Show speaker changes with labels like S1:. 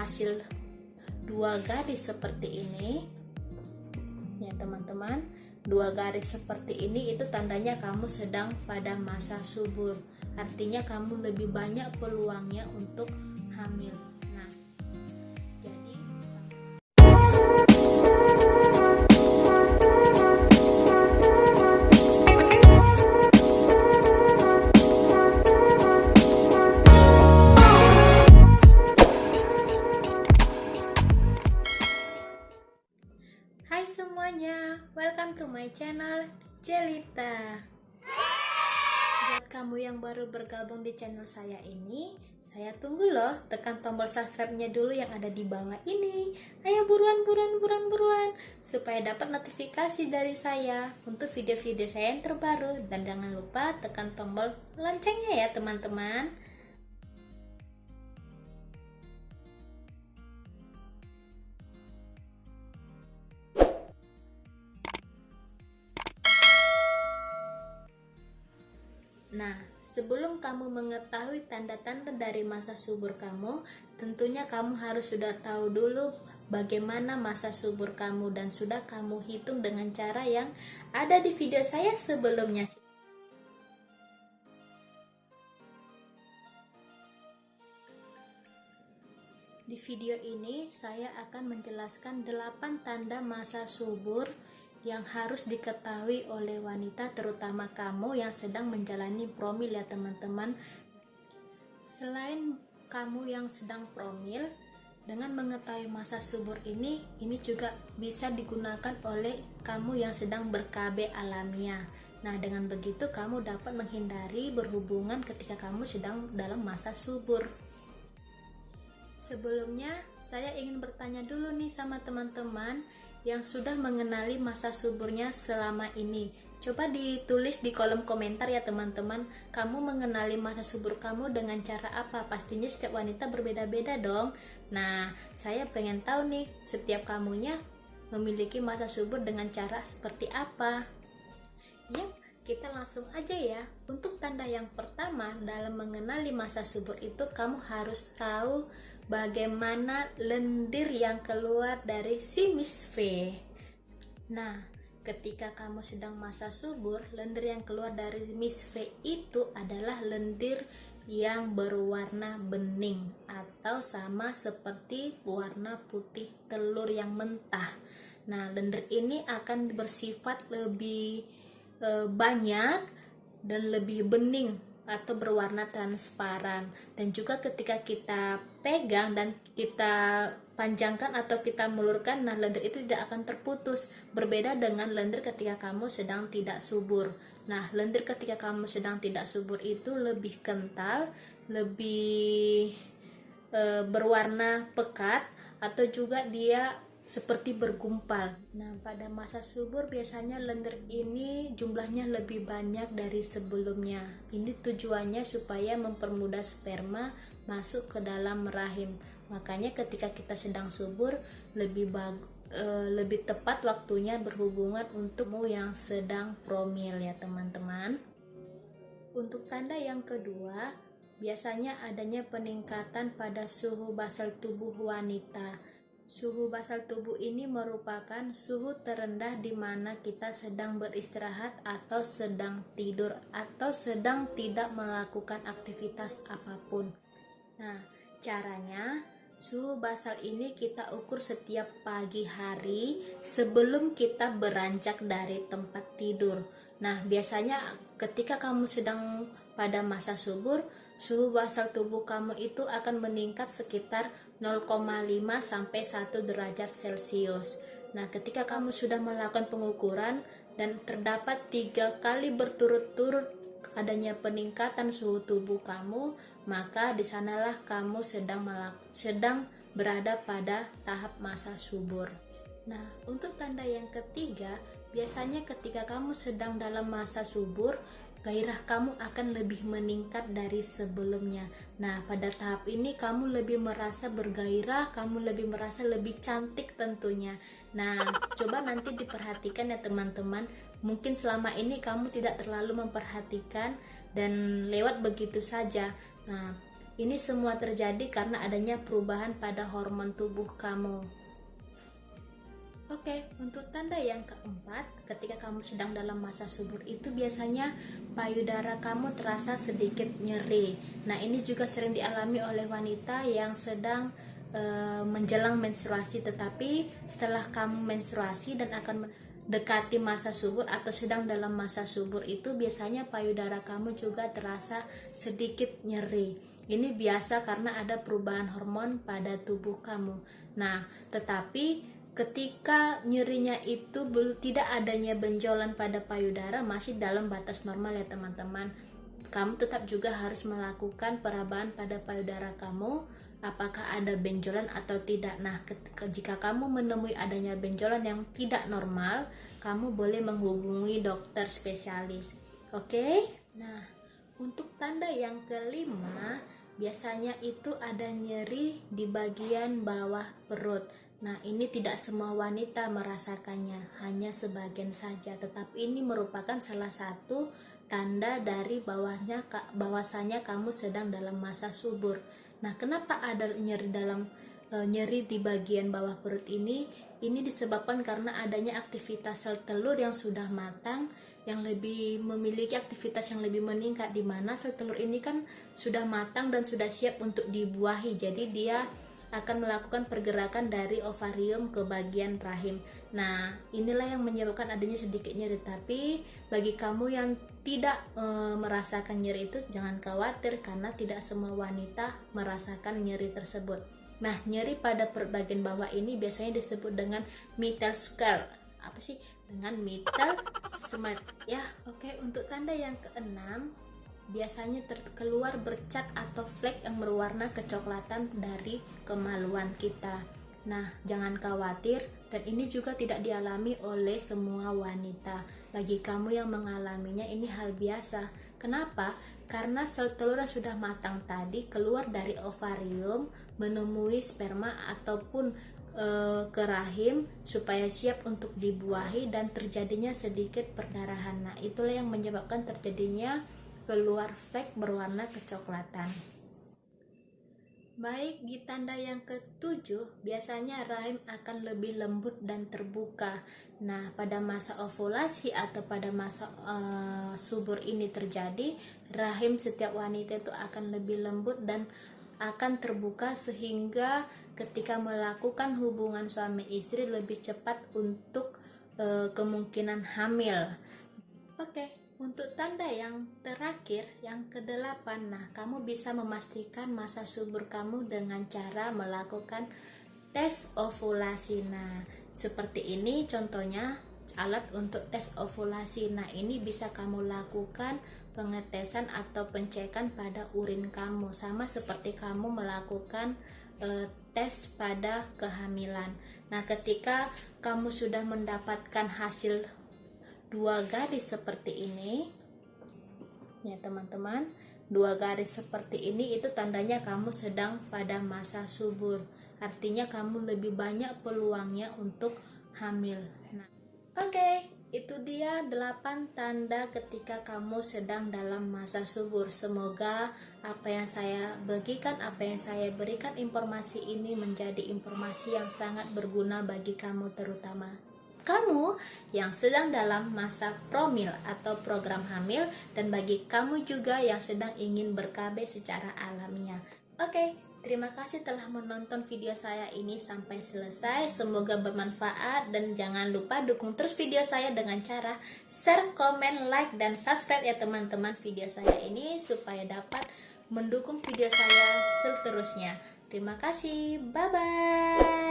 S1: hasil dua garis seperti ini ya teman-teman, dua garis seperti ini itu tandanya kamu sedang pada masa subur, artinya kamu lebih banyak peluangnya untuk hamil. Nah, jadi hai semuanya, welcome to my channel Jelita. Buat kamu yang baru bergabung di channel saya ini, saya tunggu loh, tekan tombol subscribe-nya dulu yang ada di bawah ini. Ayo buruan supaya dapat notifikasi dari saya untuk video-video saya yang terbaru, dan jangan lupa tekan tombol loncengnya ya teman-teman. Nah, sebelum kamu mengetahui tanda-tanda dari masa subur kamu, tentunya kamu harus sudah tahu dulu bagaimana masa subur kamu, dan sudah kamu hitung dengan cara yang ada di video saya sebelumnya. Di video ini saya akan menjelaskan 8 tanda masa subur yang harus diketahui oleh wanita, terutama kamu yang sedang menjalani promil ya teman-teman. Selain kamu yang sedang promil, dengan mengetahui masa subur ini juga bisa digunakan oleh kamu yang sedang ber-KB alamiah. Nah, dengan begitu kamu dapat menghindari berhubungan ketika kamu sedang dalam masa subur. Sebelumnya, saya ingin bertanya dulu nih sama teman-teman yang sudah mengenali masa suburnya selama ini. Coba ditulis di kolom komentar ya teman-teman, kamu mengenali masa subur kamu dengan cara apa? Pastinya setiap wanita berbeda-beda dong. Nah, saya pengen tahu nih, setiap kamunya memiliki masa subur dengan cara seperti apa? Yuk, kita langsung aja ya. Untuk tanda yang pertama dalam mengenali masa subur itu, kamu harus tahu bagaimana lendir yang keluar dari si Miss V. Nah, ketika kamu sedang masa subur, lendir yang keluar dari Miss V itu adalah lendir yang berwarna bening atau sama seperti warna putih telur yang mentah. Nah, lendir ini akan bersifat lebih banyak dan lebih bening atau berwarna transparan, dan juga ketika kita pegang dan kita panjangkan atau kita meluruskan, nah lendir itu tidak akan terputus, berbeda dengan lendir ketika kamu sedang tidak subur. Nah, lendir ketika kamu sedang tidak subur itu lebih kental, lebih berwarna pekat, atau juga dia seperti bergumpal. Nah, pada masa subur biasanya lendir ini jumlahnya lebih banyak dari sebelumnya. Ini tujuannya supaya mempermudah sperma masuk ke dalam rahim. Makanya ketika kita sedang subur lebih tepat waktunya berhubungan untukmu yang sedang promil ya teman-teman. Untuk tanda yang kedua, biasanya adanya peningkatan pada suhu basal tubuh wanita. Suhu basal tubuh ini merupakan suhu terendah di mana kita sedang beristirahat atau sedang tidur atau sedang tidak melakukan aktivitas apapun. Nah, caranya suhu basal ini kita ukur setiap pagi hari sebelum kita beranjak dari tempat tidur. Nah, biasanya ketika kamu sedang pada masa subur, suhu basal tubuh kamu itu akan meningkat sekitar 0,5 sampai 1 derajat Celcius. Nah, ketika kamu sudah melakukan pengukuran dan terdapat 3 kali berturut-turut adanya peningkatan suhu tubuh kamu, maka disanalah kamu sedang berada pada tahap masa subur. Nah, untuk tanda yang ketiga, biasanya ketika kamu sedang dalam masa subur, gairah kamu akan lebih meningkat dari sebelumnya. Nah, pada tahap ini kamu lebih merasa bergairah, kamu lebih merasa lebih cantik tentunya. Nah, coba nanti diperhatikan ya teman-teman. Mungkin selama ini kamu tidak terlalu memperhatikan dan lewat begitu saja. Nah, Ini semua terjadi karena adanya perubahan pada hormon tubuh kamu. Oke, untuk tanda yang keempat, ketika kamu sedang dalam masa subur itu biasanya payudara kamu terasa sedikit nyeri. Nah, ini juga sering dialami oleh wanita yang sedang menjelang menstruasi, tetapi setelah kamu menstruasi dan akan dekati masa subur atau sedang dalam masa subur itu biasanya payudara kamu juga terasa sedikit nyeri. Ini biasa karena ada perubahan hormon pada tubuh kamu. Nah, tetapi ketika nyerinya itu tidak adanya benjolan pada payudara, masih dalam batas normal ya teman-teman. Kamu tetap juga harus melakukan perabahan pada payudara kamu, apakah ada benjolan atau tidak. Nah, jika kamu menemui adanya benjolan yang tidak normal, kamu boleh menghubungi dokter spesialis. Oke? Nah, untuk tanda yang kelima, biasanya itu ada nyeri di bagian bawah perut. Nah, ini tidak semua wanita merasakannya, hanya sebagian saja. Tetapi ini merupakan salah satu tanda dari bahwasanya kamu sedang dalam masa subur. Nah, kenapa ada nyeri di bagian bawah perut ini? Ini disebabkan karena adanya aktivitas sel telur yang sudah matang, yang lebih memiliki aktivitas yang lebih meningkat, di mana sel telur ini kan sudah matang dan sudah siap untuk dibuahi. Jadi dia akan melakukan pergerakan dari ovarium ke bagian rahim. Nah, inilah yang menyebabkan adanya sedikit nyeri. Tapi bagi kamu yang tidak merasakan nyeri itu, jangan khawatir karena tidak semua wanita merasakan nyeri tersebut. Nah, nyeri pada perut bagian bawah ini biasanya disebut dengan mitral scare. Apa sih? Dengan mitral smart ya. Oke, untuk tanda yang keenam, biasanya keluar bercak atau flek yang berwarna kecoklatan dari kemaluan kita. Nah, jangan khawatir, dan ini juga tidak dialami oleh semua wanita. Bagi kamu yang mengalaminya, ini hal biasa. Kenapa? Karena sel telur yang sudah matang tadi keluar dari ovarium menemui sperma ataupun ke rahim supaya siap untuk dibuahi dan terjadinya sedikit perdarahan. Nah, itulah yang menyebabkan terjadinya keluar flek berwarna kecoklatan. Baik, di tanda yang ketujuh, biasanya rahim akan lebih lembut dan terbuka. Nah, pada masa ovulasi atau pada masa subur ini terjadi, rahim setiap wanita itu akan lebih lembut dan akan terbuka sehingga ketika melakukan hubungan suami istri lebih cepat untuk kemungkinan hamil. Oke. Untuk tanda yang terakhir, yang ke-8, nah kamu bisa memastikan masa subur kamu dengan cara melakukan tes ovulasi. Nah, seperti ini contohnya alat untuk tes ovulasi. Nah, ini bisa kamu lakukan pengetesan atau pengecekan pada urin kamu, sama seperti kamu melakukan tes pada kehamilan. Nah, ketika kamu sudah mendapatkan hasil 2 garis seperti ini ya teman-teman, 2 garis seperti ini itu tandanya kamu sedang pada masa subur, artinya kamu lebih banyak peluangnya untuk hamil. Nah, oke, itu dia 8 tanda ketika kamu sedang dalam masa subur. Semoga apa yang saya bagikan, apa yang saya berikan informasi ini menjadi informasi yang sangat berguna bagi kamu, terutama kamu yang sedang dalam masa promil atau program hamil, dan bagi kamu juga yang sedang ingin ber-KB secara alamiah. Oke, terima kasih telah menonton video saya ini sampai selesai. Semoga bermanfaat dan jangan lupa dukung terus video saya dengan cara share, komen, like, dan subscribe ya teman-teman video saya ini supaya dapat mendukung video saya seterusnya. Terima kasih, bye-bye.